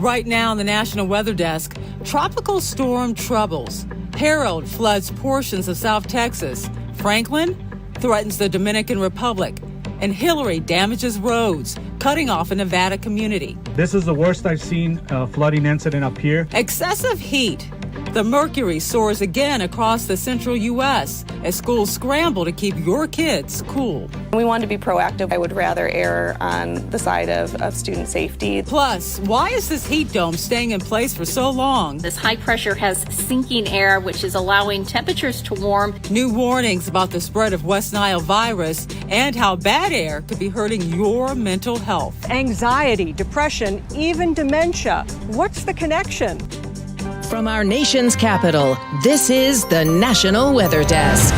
Right now on the National Weather Desk, tropical storm troubles. Harold floods portions of South Texas. Franklin threatens the Dominican Republic. And Hillary damages roads, cutting off a Nevada community. This is the worst I've seen flooding incident up here. Excessive heat. The mercury soars again across the central U.S. as schools scramble to keep your kids cool. We want to be proactive. I would rather err on the side of student safety. Plus, why is this heat dome staying in place for so long? This high pressure has sinking air, which is allowing temperatures to warm. New warnings about the spread of West Nile virus and how bad air could be hurting your mental health. Anxiety, depression, even dementia. What's the connection? From our nation's capital, this is the National Weather Desk.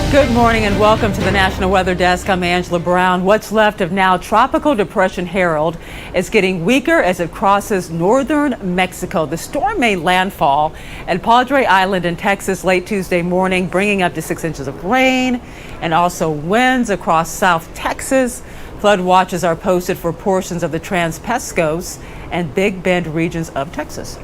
Good morning and welcome to the National Weather Desk. I'm Angela Brown. What's left of now Tropical Depression Harold is getting weaker as it crosses northern Mexico. The storm made landfall at Padre Island in Texas late Tuesday morning, bringing up to 6 inches of rain and also winds across South Texas. Flood watches are posted for portions of the Trans-Pescos and Big Bend regions of Texas.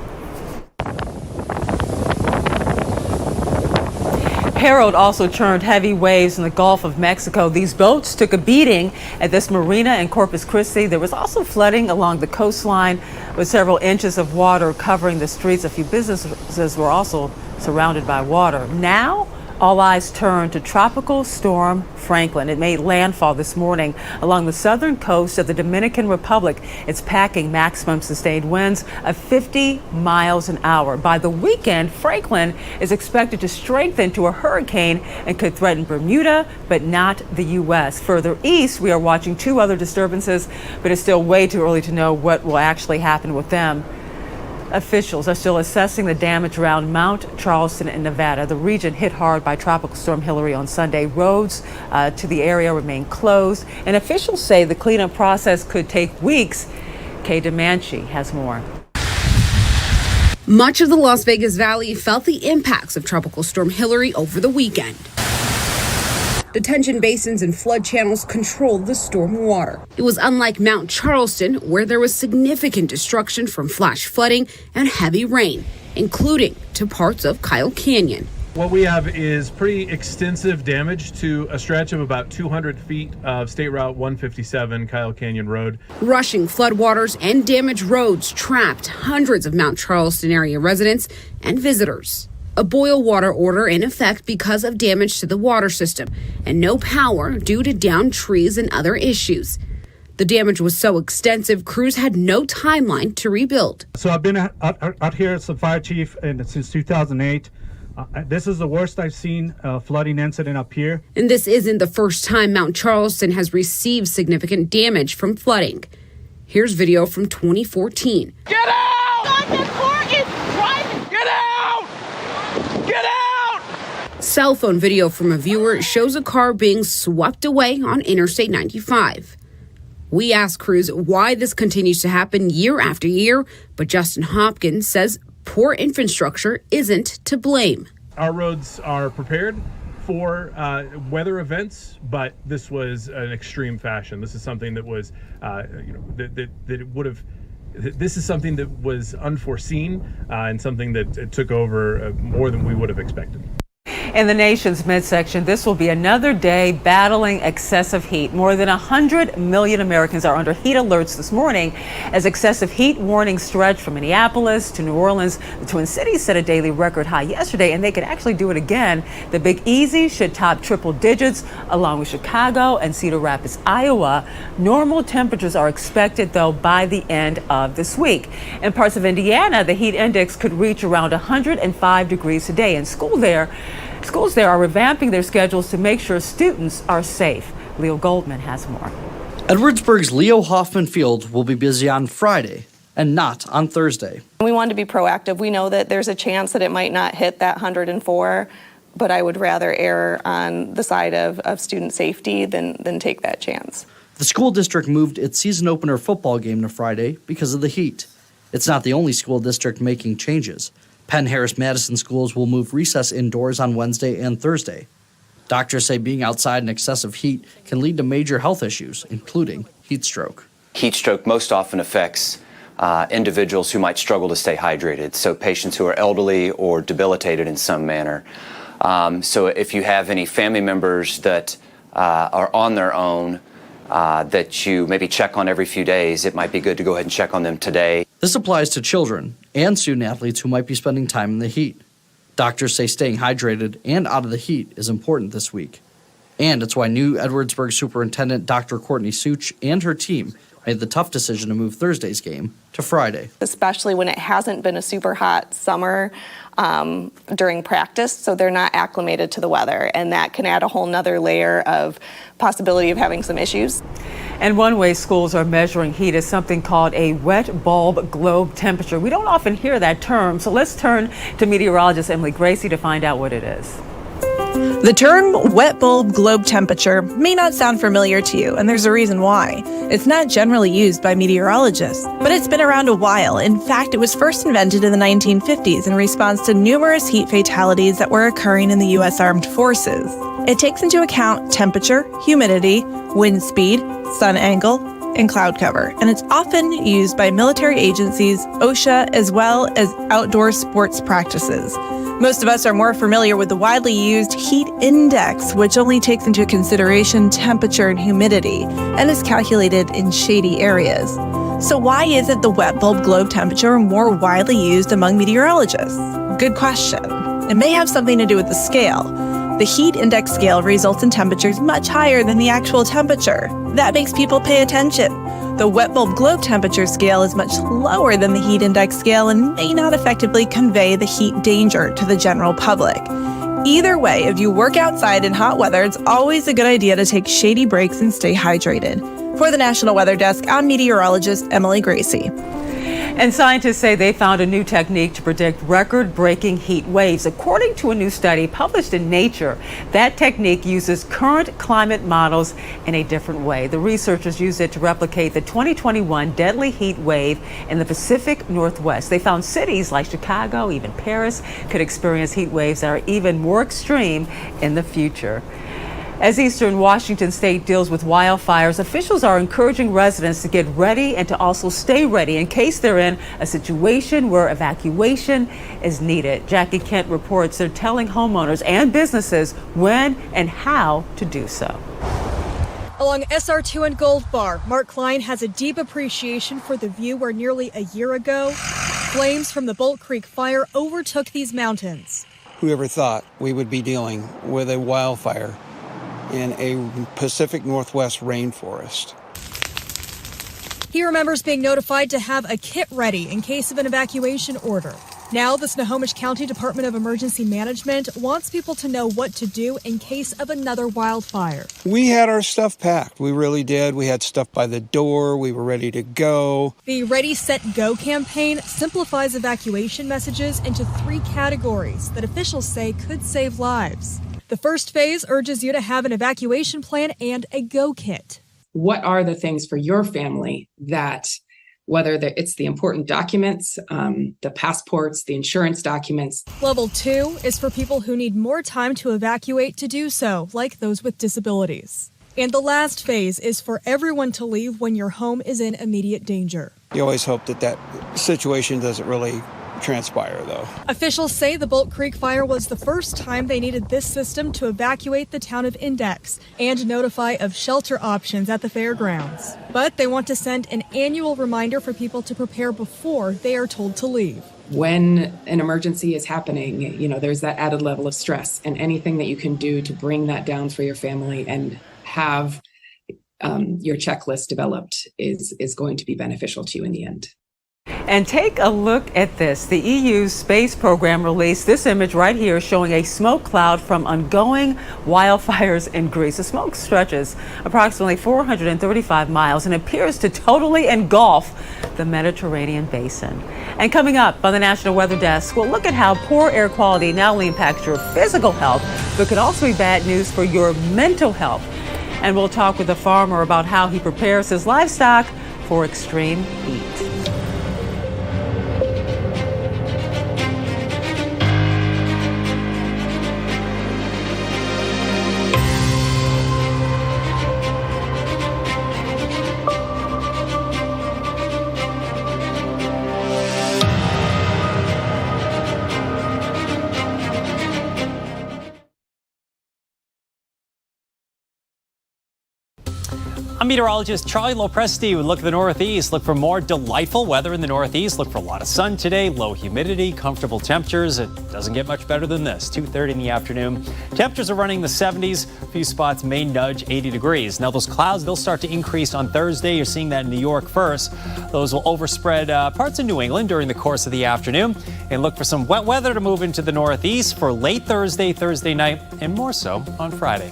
Harold also churned heavy waves in the Gulf of Mexico. These boats took a beating at this marina in Corpus Christi. There was also flooding along the coastline with several inches of water covering the streets. A few businesses were also surrounded by water. Now, all eyes turn to Tropical Storm Franklin. It made landfall this morning along the southern coast of the Dominican Republic. It's packing maximum sustained winds of 50 miles an hour. By the weekend, Franklin is expected to strengthen to a hurricane and could threaten Bermuda, but not the U.S. Further east, we are watching two other disturbances, but it's still way too early to know what will actually happen with them. Officials are still assessing the damage around Mount Charleston in Nevada. The region hit hard by Tropical Storm Hillary on Sunday. Roads to the area remain closed, and officials say the cleanup process could take weeks. Kay DeManchi has more. Much of the Las Vegas Valley felt the impacts of Tropical Storm Hillary over the weekend. Detention basins and flood channels controlled the storm water. It was unlike Mount Charleston, where there was significant destruction from flash flooding and heavy rain, including to parts of Kyle Canyon. What we have is pretty extensive damage to a stretch of about 200 feet of State Route 157, Kyle Canyon Road. Rushing floodwaters and damaged roads trapped hundreds of Mount Charleston area residents and visitors. A boil water order in effect because of damage to the water system and no power due to downed trees and other issues. The damage was so extensive, crews had no timeline to rebuild. So I've been out here as the fire chief since 2008. This is the worst I've seen flooding incident up here. And this isn't the first time Mount Charleston has received significant damage from flooding. Here's video from 2014. Get out! The car is driving! Get out! Get out! Cell phone video from a viewer shows a car being swept away on Interstate 95. We asked crews why this continues to happen year after year, but Justin Hopkins says poor infrastructure isn't to blame. Our roads are prepared for weather events, but this was an extreme fashion. This is something that was, that it would have. This is something that was unforeseen and something that took over more than we would have expected. In the nation's midsection, this will be another day battling excessive heat. More than 100 million Americans are under heat alerts this morning as excessive heat warnings stretch from Minneapolis to New Orleans. The Twin Cities set a daily record high yesterday, and they could actually do it again. The Big Easy should top triple digits, along with Chicago and Cedar Rapids, Iowa. Normal temperatures are expected, though, by the end of this week. In parts of Indiana, the heat index could reach around 105 degrees today, and schools there are revamping their schedules to make sure students are safe. Leo Goldman has more. Edwardsburg's Leo Hoffman Field will be busy on Friday and not on Thursday. We want to be proactive. We know that there's a chance that it might not hit that 104, but I would rather err on the side of student safety than take that chance. The school district moved its season opener football game to Friday because of the heat. It's not the only school district making changes. Penn Harris Madison schools will move recess indoors on Wednesday and Thursday. Doctors say being outside in excessive heat can lead to major health issues, including heat stroke. Heat stroke most often affects individuals who might struggle to stay hydrated, so patients who are elderly or debilitated in some manner. So if you have any family members that are on their own, that you maybe check on every few days, it might be good to go ahead and check on them today. This applies to children and student athletes who might be spending time in the heat. Doctors say staying hydrated and out of the heat is important this week. And it's why new Edwardsburg Superintendent Dr. Courtney Such and her team made the tough decision to move Thursday's game to Friday. Especially when it hasn't been a super hot summer during practice, so they're not acclimated to the weather, and that can add a whole nother layer of possibility of having some issues. And one way schools are measuring heat is something called a wet bulb globe temperature. We don't often hear that term, so let's turn to meteorologist Emily Gracie to find out what it is. The term wet bulb globe temperature may not sound familiar to you, and there's a reason why. It's not generally used by meteorologists, but it's been around a while. In fact, it was first invented in the 1950s in response to numerous heat fatalities that were occurring in the U.S. Armed Forces. It takes into account temperature, humidity, wind speed, sun angle, and cloud cover, and it's often used by military agencies, OSHA, as well as outdoor sports practices. Most of us are more familiar with the widely used heat index, which only takes into consideration temperature and humidity, and is calculated in shady areas. So why isn't the wet bulb globe temperature more widely used among meteorologists? Good question. It may have something to do with the scale. The heat index scale results in temperatures much higher than the actual temperature. That makes people pay attention. The wet bulb globe temperature scale is much lower than the heat index scale and may not effectively convey the heat danger to the general public. Either way, if you work outside in hot weather, it's always a good idea to take shady breaks and stay hydrated. For the National Weather Desk, I'm meteorologist Emily Gracie. And scientists say they found a new technique to predict record-breaking heat waves. According to a new study published in Nature, that technique uses current climate models in a different way. The researchers used it to replicate the 2021 deadly heat wave in the Pacific Northwest. They found cities like Chicago, even Paris, could experience heat waves that are even more extreme in the future. As Eastern Washington State deals with wildfires, officials are encouraging residents to get ready and to also stay ready in case they're in a situation where evacuation is needed. Jackie Kent reports they're telling homeowners and businesses when and how to do so. Along SR2 and Gold Bar, Mark Klein has a deep appreciation for the view where nearly a year ago, flames from the Bolt Creek fire overtook these mountains. Whoever thought we would be dealing with a wildfire in a Pacific Northwest rainforest. He remembers being notified to have a kit ready in case of an evacuation order. Now, the Snohomish County Department of Emergency Management wants people to know what to do in case of another wildfire. We had our stuff packed. We really did. We had stuff by the door. We were ready to go. The Ready, Set, Go campaign simplifies evacuation messages into 3 categories that officials say could save lives. The first phase urges you to have an evacuation plan and a go kit. What are the things for your family that, whether it's the important documents, the passports, the insurance documents. Level 2 is for people who need more time to evacuate to do so, like those with disabilities. And the last phase is for everyone to leave when your home is in immediate danger. You always hope that situation doesn't really transpire, though. Officials say the Bolt Creek fire was the first time they needed this system to evacuate the town of Index and notify of shelter options at the fairgrounds. But they want to send an annual reminder for people to prepare before they are told to leave. When an emergency is happening, there's that added level of stress, and anything that you can do to bring that down for your family and have your checklist developed is going to be beneficial to you in the end. And take a look at this. The EU's space program released this image right here showing a smoke cloud from ongoing wildfires in Greece. The smoke stretches approximately 435 miles and appears to totally engulf the Mediterranean basin. And coming up on the National Weather Desk, we'll look at how poor air quality not only impacts your physical health, but could also be bad news for your mental health. And we'll talk with a farmer about how he prepares his livestock for extreme heat. I'm meteorologist Charlie Lopresti. We look at the Northeast. Look for more delightful weather in the Northeast. Look for a lot of sun today, low humidity, comfortable temperatures. It doesn't get much better than this. 2:30 in the afternoon. Temperatures are running the 70s. A few spots may nudge 80 degrees. Now those clouds, they'll start to increase on Thursday. You're seeing that in New York first. Those will overspread parts of New England during the course of the afternoon. And look for some wet weather to move into the Northeast for late Thursday, Thursday night, and more so on Friday.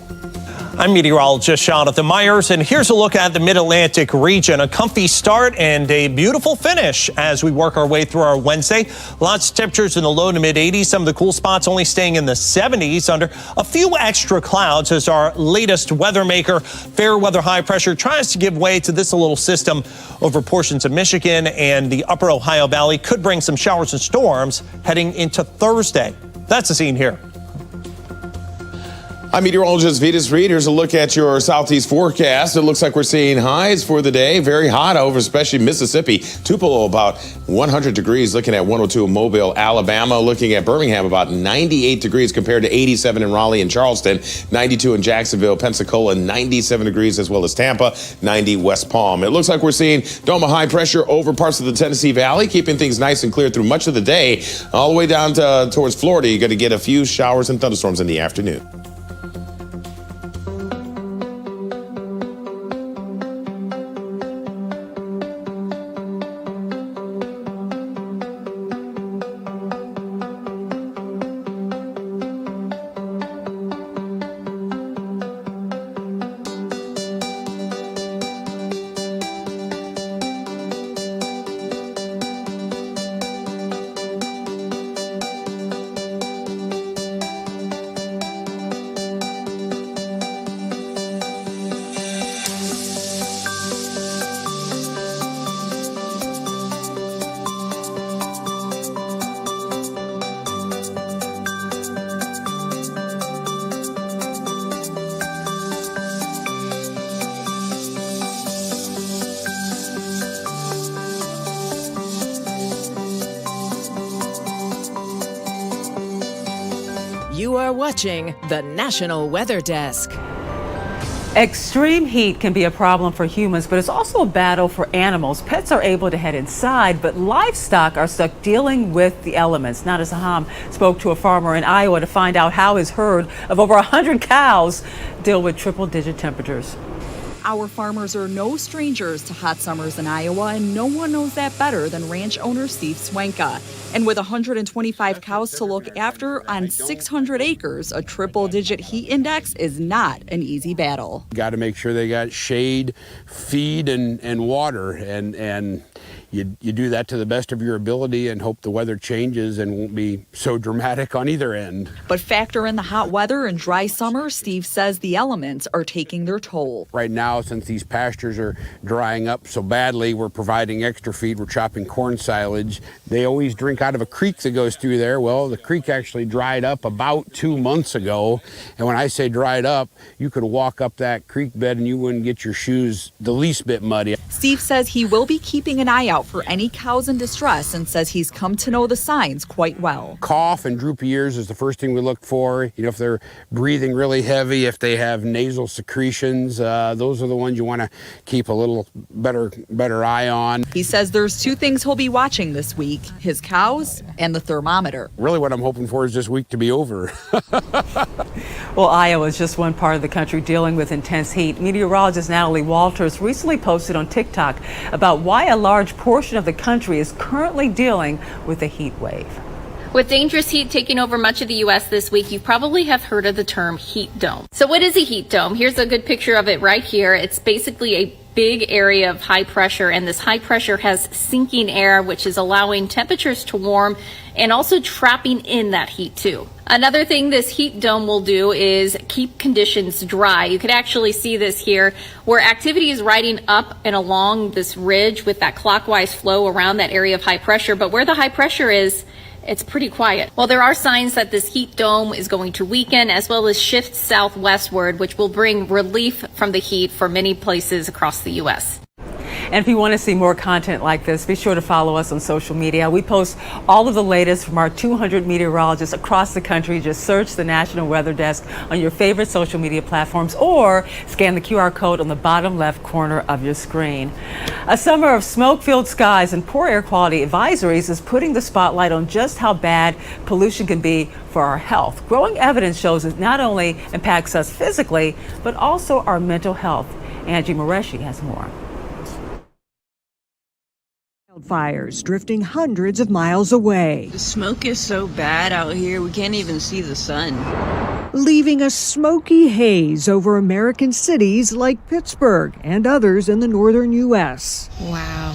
I'm meteorologist Jonathan Myers, and here's a look at the Mid-Atlantic region. A comfy start and a beautiful finish as we work our way through our Wednesday. Lots of temperatures in the low to mid-80s. Some of the cool spots only staying in the 70s under a few extra clouds as our latest weather maker, fair weather high pressure, tries to give way to this little system over portions of Michigan and the upper Ohio Valley. Could bring some showers and storms heading into Thursday. That's the scene here. I'm meteorologist Vitas Reed. Here's a look at your southeast forecast. It looks like we're seeing highs for the day. Very hot over, especially Mississippi. Tupelo about 100 degrees, looking at 102 in Mobile, Alabama. Looking at Birmingham, about 98 degrees compared to 87 in Raleigh and Charleston. 92 in Jacksonville, Pensacola, 97 degrees, as well as Tampa, 90 West Palm. It looks like we're seeing dome of high pressure over parts of the Tennessee Valley, keeping things nice and clear through much of the day. All the way down towards Florida, you're going to get a few showers and thunderstorms in the afternoon. You are watching the National Weather Desk. Extreme heat can be a problem for humans, but it's also a battle for animals. Pets are able to head inside, but livestock are stuck dealing with the elements. Nada Saham spoke to a farmer in Iowa to find out how his herd of over 100 cows deal with triple-digit temperatures. Our farmers are no strangers to hot summers in Iowa, and no one knows that better than ranch owner Steve Swenka. And with 125 cows to look after on 600 acres, a triple-digit heat index is not an easy battle. Got to make sure they got shade, feed, and water, and you do that to the best of your ability and hope the weather changes and won't be so dramatic on either end. But factor in the hot weather and dry summer, Steve says the elements are taking their toll. Right now, since these pastures are drying up so badly, we're providing extra feed. We're chopping corn silage. They always drink out of a creek that goes through there. Well, the creek actually dried up about 2 months ago. And when I say dried up, you could walk up that creek bed and you wouldn't get your shoes the least bit muddy. Steve says he will be keeping an eye out for any cows in distress and says he's come to know the signs quite well. Cough and droopy ears is the first thing we look for. You know, if they're breathing really heavy, if they have nasal secretions, those are the ones you want to keep a little better eye on. He says there's two things he'll be watching this week, his cows and the thermometer. Really what I'm hoping for is this week to be over. Well, Iowa is just one part of the country dealing with intense heat. Meteorologist Natalie Walters recently posted on TikTok about why a large portion of the country is currently dealing with a heat wave. With dangerous heat taking over much of the U.S. this week, you probably have heard of the term heat dome. So what is a heat dome? Here's a good picture of it right here. It's basically a big area of high pressure, and this high pressure has sinking air, which is allowing temperatures to warm and also trapping in that heat too. Another thing this heat dome will do is keep conditions dry. You could actually see this here where activity is riding up and along this ridge with that clockwise flow around that area of high pressure, but where the high pressure is, it's pretty quiet. Well, there are signs that this heat dome is going to weaken as well as shift southwestward, which will bring relief from the heat for many places across the U.S. And if you want to see more content like this, be sure to follow us on social media. We post all of the latest from our 200 meteorologists across the country. Just search the National Weather Desk on your favorite social media platforms or scan the QR code on the bottom left corner of your screen. A summer of smoke-filled skies and poor air quality advisories is putting the spotlight on just how bad pollution can be for our health. Growing evidence shows it not only impacts us physically, but also our mental health. Angie Moreshi has more. Wildfires drifting hundreds of miles away. The smoke is so bad out here, we can't even see the sun. Leaving a smoky haze over American cities like Pittsburgh and others in the northern U.S. Wow.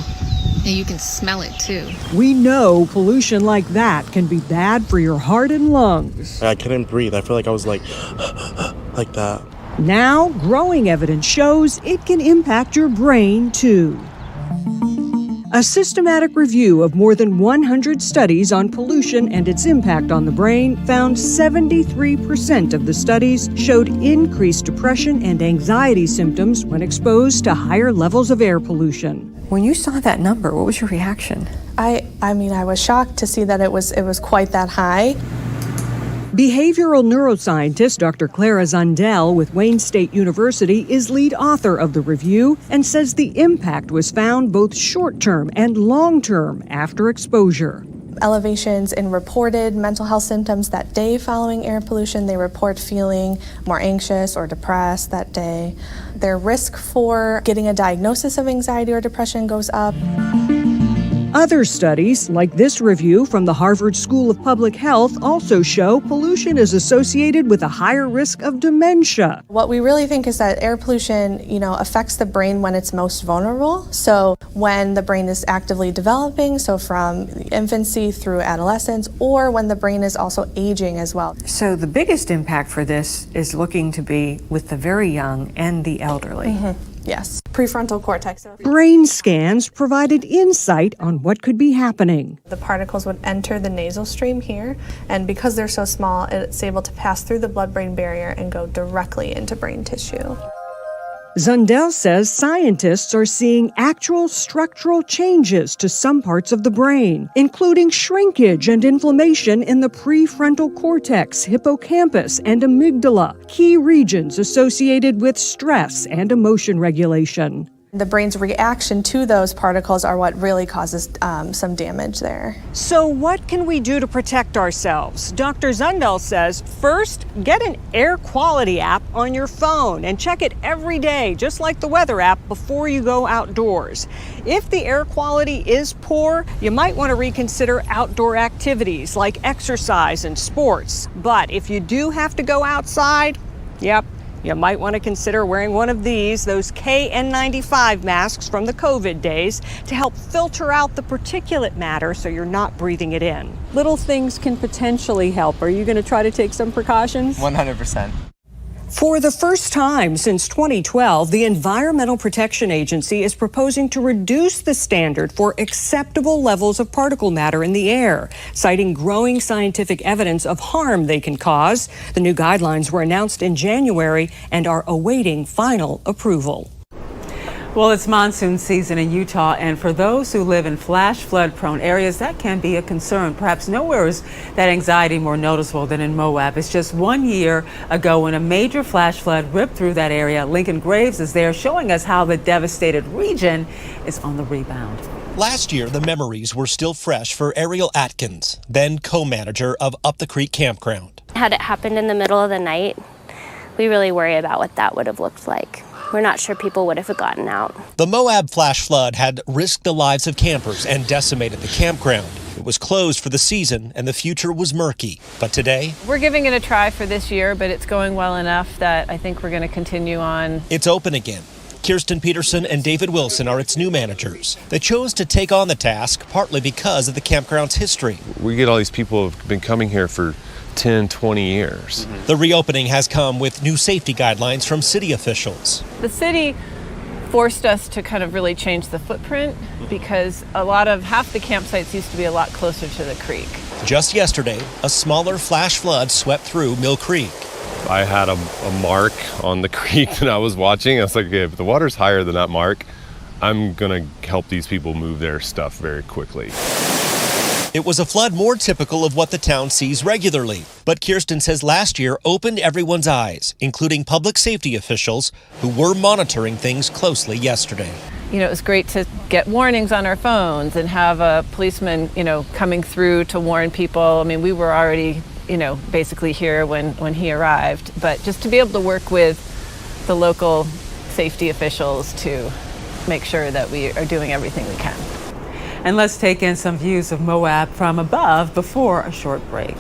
And you can smell it too. We know pollution like that can be bad for your heart and lungs. I couldn't breathe. I feel like I was like that. Now, growing evidence shows it can impact your brain too. A systematic review of more than 100 studies on pollution and its impact on the brain found 73% of the studies showed increased depression and anxiety symptoms when exposed to higher levels of air pollution. When you saw that number, what was your reaction? I mean, I was shocked to see that it was quite that high. Behavioral neuroscientist Dr. Clara Zundel with Wayne State University is lead author of the review and says the impact was found both short-term and long-term after exposure. Elevations in reported mental health symptoms that day following air pollution. They report feeling more anxious or depressed that day. Their risk for getting a diagnosis of anxiety or depression goes up. Other studies, like this review from the Harvard School of Public Health, also show pollution is associated with a higher risk of dementia. What we really think is that air pollution, affects the brain when it's most vulnerable. So when the brain is actively developing, so from infancy through adolescence, or when the brain is also aging as well. So the biggest impact for this is looking to be with the very young and the elderly. Mm-hmm. Yes, prefrontal cortex. Brain scans provided insight on what could be happening. The particles would enter the nasal stream here, and because they're so small, it's able to pass through the blood-brain barrier and go directly into brain tissue. Zundel says scientists are seeing actual structural changes to some parts of the brain, including shrinkage and inflammation in the prefrontal cortex, hippocampus, and amygdala, key regions associated with stress and emotion regulation. The brain's reaction to those particles are what really causes some damage there. So what can we do to protect ourselves? Dr. Zundel says, first, get an air quality app on your phone and check it every day, just like the weather app, before you go outdoors. If the air quality is poor, you might want to reconsider outdoor activities like exercise and sports. But if you do have to go outside, you might want to consider wearing one of those KN95 masks from the COVID days to help filter out the particulate matter so you're not breathing it in. Little things can potentially help. Are you going to try to take some precautions? 100%. For the first time since 2012, the Environmental Protection Agency is proposing to reduce the standard for acceptable levels of particle matter in the air, citing growing scientific evidence of harm they can cause. The new guidelines were announced in January and are awaiting final approval. Well, it's monsoon season in Utah, and for those who live in flash flood-prone areas, that can be a concern. Perhaps nowhere is that anxiety more noticeable than in Moab. It's just 1 year ago when a major flash flood ripped through that area. Lincoln Graves is there showing us how the devastated region is on the rebound. Last year, the memories were still fresh for Ariel Atkins, then co-manager of Up the Creek Campground. Had it happened in the middle of the night, we really worry about what that would have looked like. We're not sure people would have gotten out. The Moab flash flood had risked the lives of campers and decimated the campground. It was closed for the season and the future was murky. But today, we're giving it a try for this year, but it's going well enough that I think we're going to continue on. It's open again. Kirsten Peterson and David Wilson are its new managers. They chose to take on the task partly because of the campground's history. We get all these people who've been coming here for 10, 20 years. The reopening has come with new safety guidelines from city officials. The city forced us to kind of really change the footprint because half the campsites used to be a lot closer to the creek. Just yesterday, a smaller flash flood swept through Mill Creek. I had a mark on the creek that I was watching. I was like, okay, if the water's higher than that mark, I'm going to help these people move their stuff very quickly. It was a flood more typical of what the town sees regularly. But Kirsten says last year opened everyone's eyes, including public safety officials who were monitoring things closely yesterday. You know, it was great to get warnings on our phones and have a policeman, coming through to warn people. I mean, we were already, basically here when he arrived. But just to be able to work with the local safety officials to make sure that we are doing everything we can. And let's take in some views of Moab from above before a short break.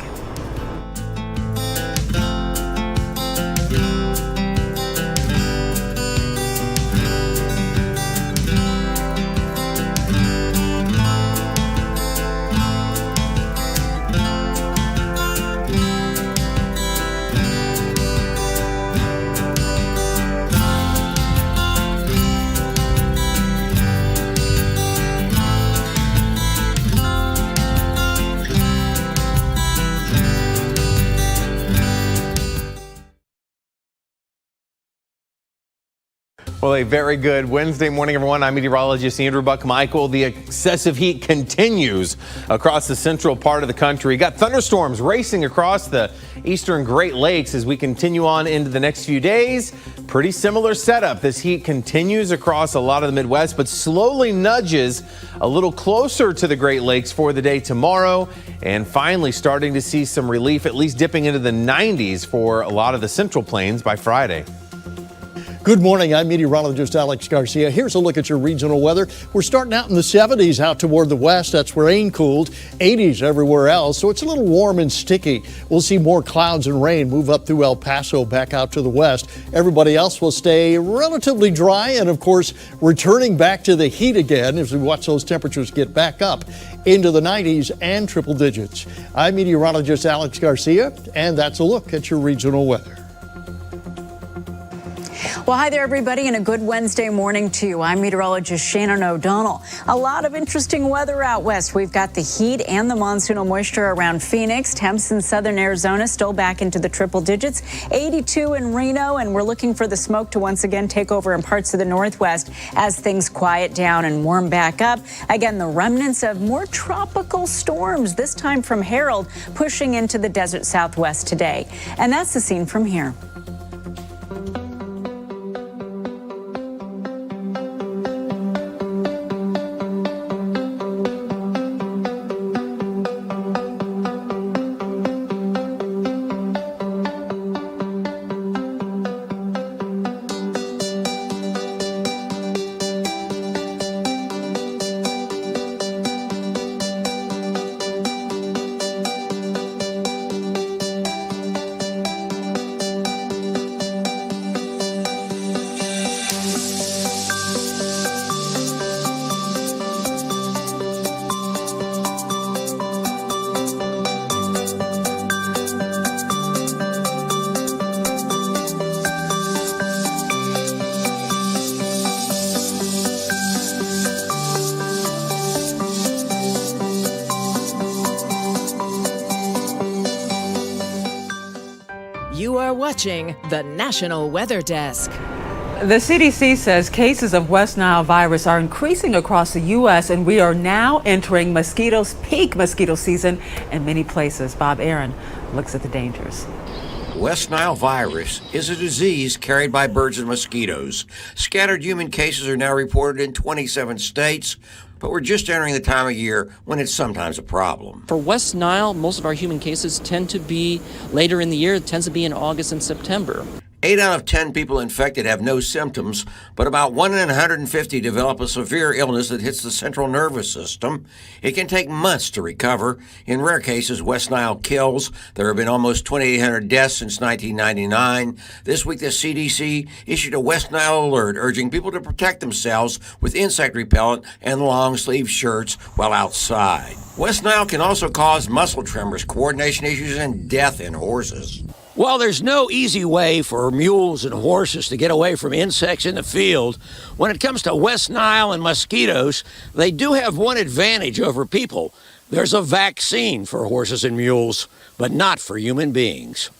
Well, a very good Wednesday morning, everyone. I'm meteorologist Andrew Buck-Michael. The excessive heat continues across the central part of the country. Got thunderstorms racing across the eastern Great Lakes as we continue on into the next few days. Pretty similar setup. This heat continues across a lot of the Midwest, but slowly nudges a little closer to the Great Lakes for the day tomorrow. And finally starting to see some relief, at least dipping into the 90s for a lot of the Central Plains by Friday. Good morning. I'm meteorologist Alex Garcia. Here's a look at your regional weather. We're starting out in the 70s out toward the west. That's where rain cooled. 80s everywhere else. So it's a little warm and sticky. We'll see more clouds and rain move up through El Paso back out to the west. Everybody else will stay relatively dry and, of course, returning back to the heat again as we watch those temperatures get back up into the 90s and triple digits. I'm meteorologist Alex Garcia, and that's a look at your regional weather. Well, hi there, everybody, and a good Wednesday morning to you. I'm meteorologist Shannon O'Donnell. A lot of interesting weather out west. We've got the heat and the monsoonal moisture around Phoenix. Temps in southern Arizona still back into the triple digits. 82 in Reno, and we're looking for the smoke to once again take over in parts of the northwest as things quiet down and warm back up. Again, the remnants of more tropical storms, this time from Harold, pushing into the desert southwest today. And that's the scene from here. You are watching the National Weather Desk. The CDC says cases of West Nile virus are increasing across the U.S. and we are now entering peak mosquito season in many places. Bob Aaron looks at the dangers. West Nile virus is a disease carried by birds and mosquitoes. Scattered human cases are now reported in 27 states, but we're just entering the time of year when it's sometimes a problem. For West Nile, most of our human cases tend to be later in the year. It tends to be in August and September. 8 out of 10 people infected have no symptoms, but about 1 in 150 develop a severe illness that hits the central nervous system. It can take months to recover. In rare cases, West Nile kills. There have been almost 2,800 deaths since 1999. This week, the CDC issued a West Nile alert urging people to protect themselves with insect repellent and long-sleeve shirts while outside. West Nile can also cause muscle tremors, coordination issues, and death in horses. Well, there's no easy way for mules and horses to get away from insects in the field. When it comes to West Nile and mosquitoes, they do have one advantage over people. There's a vaccine for horses and mules, but not for human beings.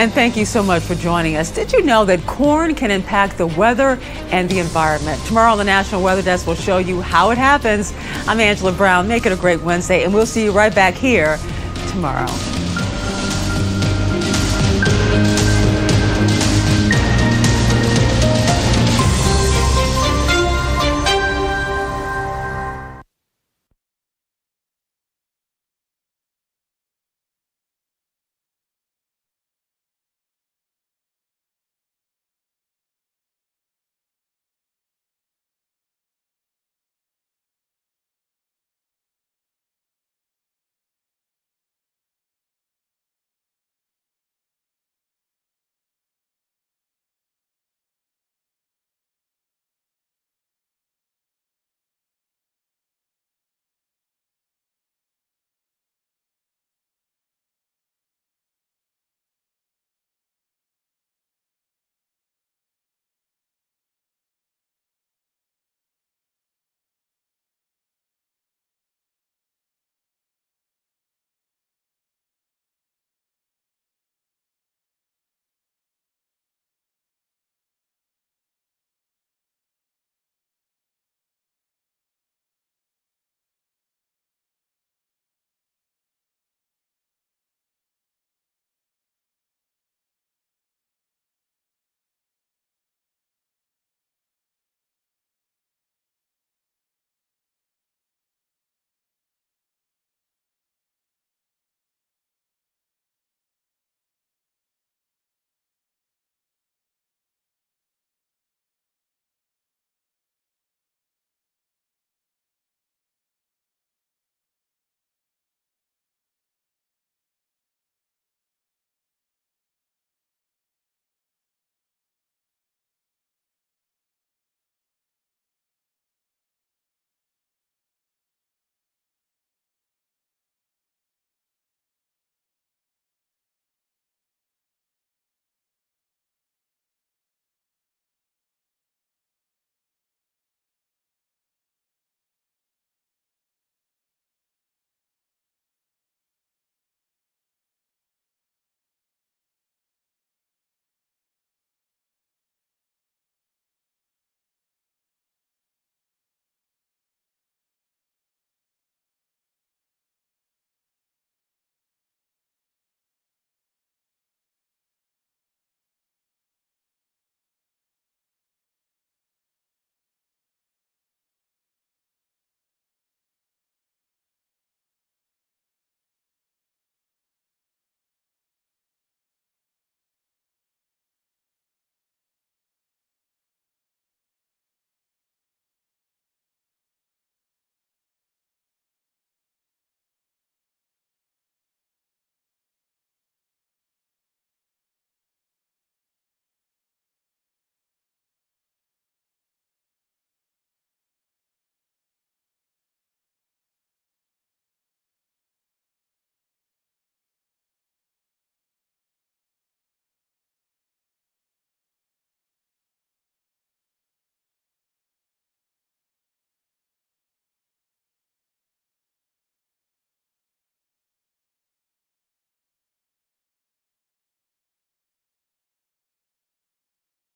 And thank you so much for joining us. Did you know that corn can impact the weather and the environment? Tomorrow on the National Weather Desk, we'll show you how it happens. I'm Angela Brown. Make it a great Wednesday, and we'll see you right back here tomorrow.